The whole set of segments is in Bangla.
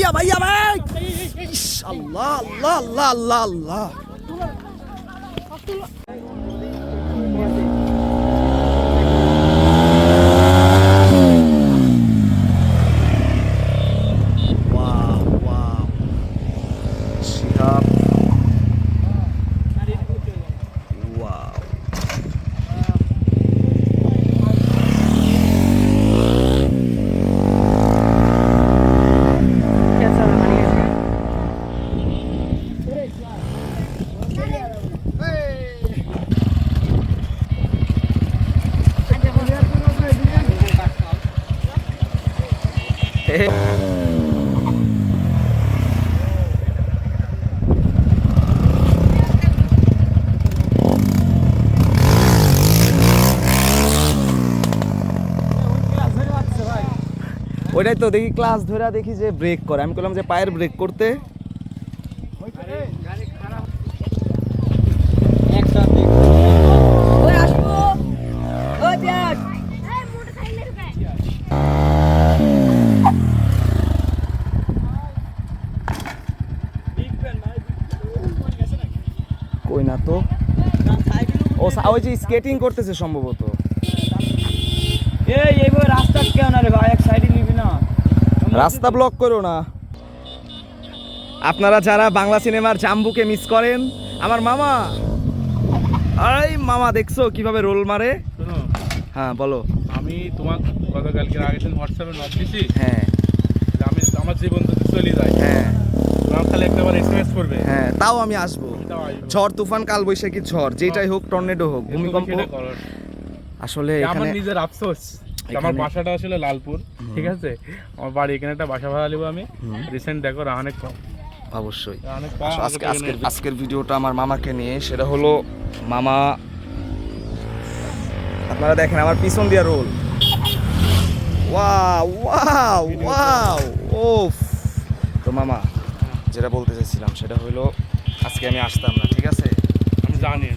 ভাইয়া ভাইয়া ভাই আল্লাহ আল্লাহ আল্লাহ আল্লাহ আল্লাহ ওইটাই তো দেখি ক্লাস ধরে দেখি যে ব্রেক করে আমি বললাম যে পায়ের ব্রেক করতে কই না তো ও ওই যে স্কেটিং করতেছে সম্ভবত এইভাবে রাস্তা কেন না রে ভাই এক সাইডে নিবি না রাস্তা ব্লক করো না আপনারা যারা বাংলা সিনেমার জাম্বুকে মিস করেন আমার মামা আরে মামা দেখছো কিভাবে রোল মারে শোনো হ্যাঁ বলো আমি তোমার গতকালকে আগের দিন হোয়াটসঅ্যাপে নক দিছি হ্যাঁ আমি আমার জীবন যদি চলে যায় হ্যাঁ আমার খালি একটাবার এসএমএস করবে হ্যাঁ তাও আমি আসবো ঝড় তুফান কাল বৈশাখী ঝড় যেটাই হোক টর্নেডো হোক ভূমিকম্প আসলে আমার এখানে নিজের আফসোস আমার বাসাটা আসলে লালপুর ঠিক আছে আমার বাড়ি এখানে একটা বাসা ভাড়া নিব আমি রিসেন্ট দেখো অনেক কম অবশ্যই অনেক আজকের ভিডিওটা আমার মামাকে নিয়ে সেটা হলো মামা আপনারা দেখেন আমার পিছন দিয়া রোল ওয়াও ওয়াও ওয়াও ওফ তো মামা যেটা বলতে চাইছিলাম সেটা হলো আজকে আমি আসতাম না ঠিক আছে আমি জানি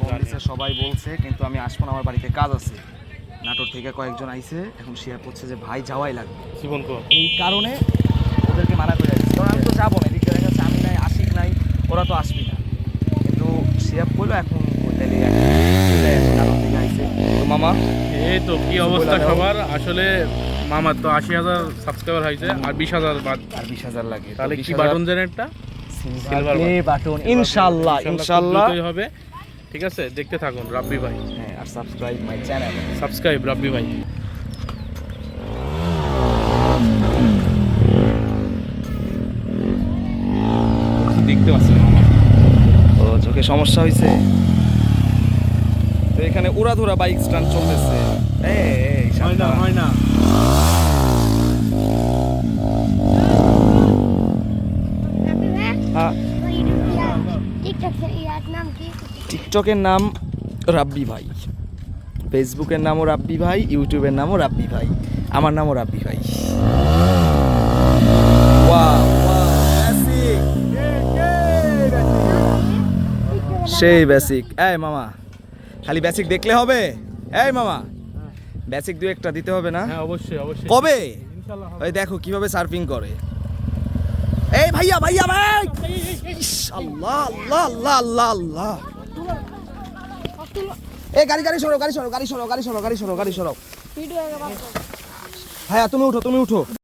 সবাই বলছে কিন্তু আমি আসবো না আমার বাড়িতে কাজ আছে নাটোর থেকে কয়েকজন আইছে এখন শেয়ার করছে যে ভাই যাওয়াই লাগবে জীবন কো এই কারণে ওদেরকে মানা করে দিচ্ছি কারণ আমি তো যাবো না এদিকে দেখা যাচ্ছে আমি নাই আশিক নাই ওরা তো আসবি না কিন্তু শেয়ার করলো এখন নাটোর থেকে আইছে তো মামা এই তো কি অবস্থা সবার আসলে মামার তো 80,000 সাবস্ক্রাইবার হয়েছে আর 20,000 বাদ আর 20,000 লাগে তাহলে কি বাটন দেন একটা সিলভার বাটন ইনশাআল্লাহ ইনশাআল্লাহ হবে ঠিক আছে দেখতে থাকুন রাব্বি ভাই হ্যাঁ আর সাবস্ক্রাইব মাই চ্যানেল সাবস্ক্রাইব রাব্বি ভাই দেখতে পাচ্ছেন মামা ও চোখে সমস্যা হয়েছে তো এখানে উড়াধুরা বাইক স্ট্যান্ড চলতেছে হয় না হ্যাঁ টিকটকের নাম রাব্বি ভাই ফেসবুকের নামও রাব্বি ভাই ইউটিউবের নামও রাব্বি ভাই আমার নামও রাব্বি ভাই সেই বেসিক এই মামা খালি বেসিক দেখলে হবে এই মামা বেসিক দু একটা দিতে হবে না হ্যাঁ অবশ্যই অবশ্যই কবে ইনশাআল্লাহ ওই দেখো কিভাবে সার্ফিং করে এই ভাইয়া ভাইয়া ভাই আল্লাহ আল্লাহ আল্লাহ আল্লাহ আল্লাহ এই গাড়ি গাড়ি সরো গাড়ি সরো গাড়ি সরো গাড়ি সরো গাড়ি সরো গাড়ি সরো ভাইয়া তুমি উঠো